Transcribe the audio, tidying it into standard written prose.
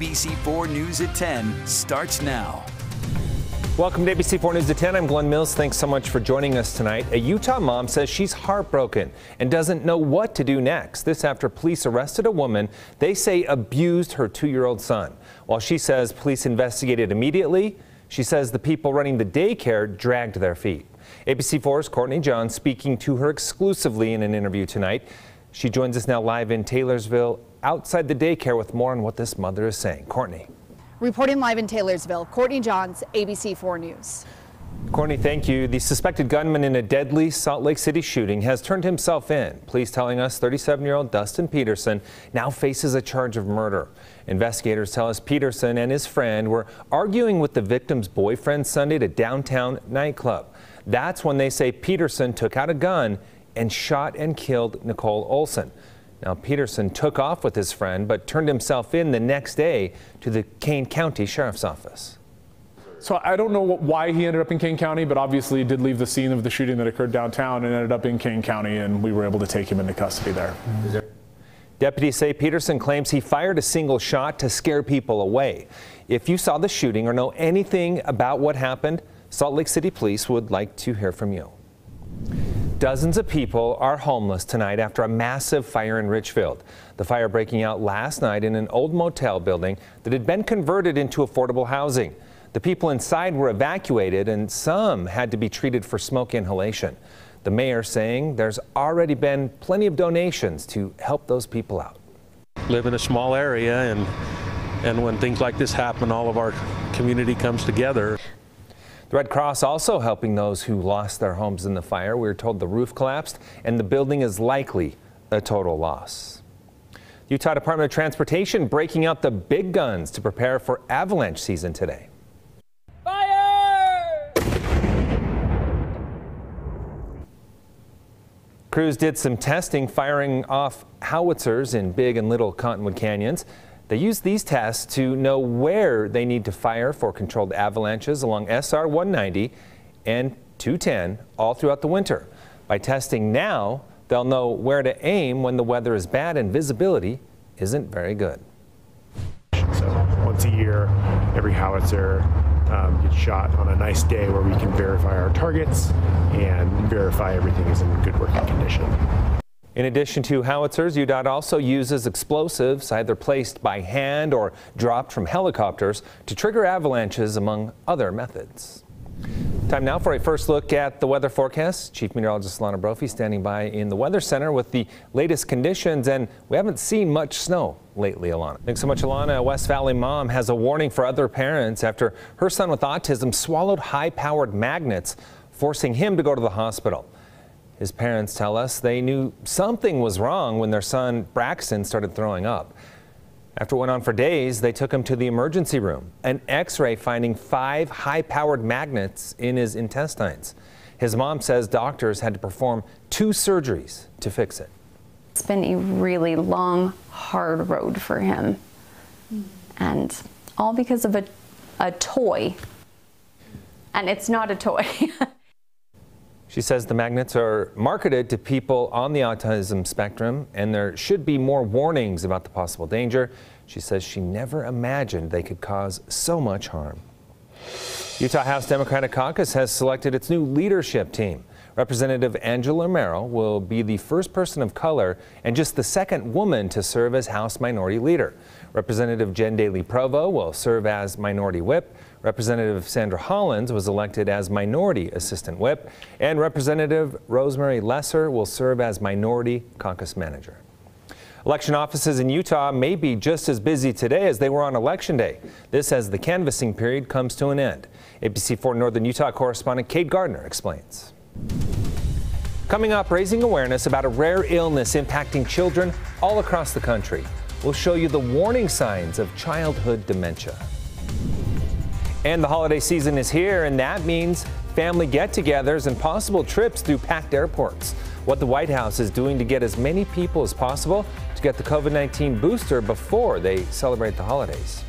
ABC4 News at 10 starts now. Welcome to ABC4 News at 10. I'm Glenn Mills. Thanks so much for joining us tonight. A Utah mom says she's heartbroken and doesn't know what to do next. This after police arrested a woman they say abused her 2-year-old son. While she says police investigated immediately, she says the people running the daycare dragged their feet. ABC4's Courtney John speaking to her exclusively in an interview tonight. She joins us now live in Taylorsville outside the daycare with more on what this mother is saying. Courtney. Reporting live in Taylorsville, Courtney Johns, ABC4 News. Courtney, thank you. The suspected gunman in a deadly Salt Lake City shooting has turned himself in. Police telling us 37-year-old Dustin Peterson now faces a charge of murder. Investigators tell us Peterson and his friend were arguing with the victim's boyfriend Sunday at a downtown nightclub. That's when they say Peterson took out a gun and shot and killed Nicole Olson. Now, Peterson took off with his friend, but turned himself in the next day to the Kane County Sheriff's Office. So I don't know why he ended up in Kane County, but obviously he did leave the scene of the shooting that occurred downtown and ended up in Kane County, and we were able to take him into custody there. Deputies say Peterson claims he fired a single shot to scare people away. If you saw the shooting or know anything about what happened, Salt Lake City Police would like to hear from you. Dozens of people are homeless tonight after a massive fire in Richfield. The fire breaking out last night in an old motel building that had been converted into affordable housing. The people inside were evacuated and some had to be treated for smoke inhalation. The mayor saying there's already been plenty of donations to help those people out. Live in a small area, and when things like this happen, all of our community comes together. The Red Cross also helping those who lost their homes in the fire. We were told the roof collapsed and the building is likely a total loss. The Utah Department of Transportation breaking out the big guns to prepare for avalanche season today. Fire! Crews did some testing firing off howitzers in Big and Little Cottonwood Canyons. They use these tests to know where they need to fire for controlled avalanches along SR 190 and 210 all throughout the winter. By testing now, they'll know where to aim when the weather is bad and visibility isn't very good. So once a year, every howitzer gets shot on a nice day where we can verify our targets and verify everything is in good working condition. In addition to howitzers, UDOT also uses explosives either placed by hand or dropped from helicopters to trigger avalanches, among other methods. Time now for a first look at the weather forecast. Chief Meteorologist Alana Brophy standing by in the Weather Center with the latest conditions, and we haven't seen much snow lately, Alana. Thanks so much, Alana. A West Valley mom has a warning for other parents after her son with autism swallowed high-powered magnets, forcing him to go to the hospital. His parents tell us they knew something was wrong when their son Braxton started throwing up. After it went on for days, they took him to the emergency room. An X-ray finding 5 high-powered magnets in his intestines. His mom says doctors had to perform 2 surgeries to fix it. It's been a really long, hard road for him. And all because of a toy. And it's not a toy. She says the magnets are marketed to people on the autism spectrum, and there should be more warnings about the possible danger. She says she never imagined they could cause so much harm. Utah House Democratic Caucus has selected its new leadership team. Representative Angela Romero will be the first person of color and just the second woman to serve as House Minority Leader. Representative Jen Daly Provo will serve as Minority Whip. Representative Sandra Hollins was elected as Minority Assistant Whip, and Representative Rosemary Lesser will serve as Minority Caucus Manager. Election offices in Utah may be just as busy today as they were on Election Day. This as the canvassing period comes to an end. ABC4 Northern Utah correspondent Kate Gardner explains. Coming up, raising awareness about a rare illness impacting children all across the country. We'll show you the warning signs of childhood dementia. And the holiday season is here, and that means family get-togethers and possible trips through packed airports. What the White House is doing to get as many people as possible to get the COVID-19 booster before they celebrate the holidays.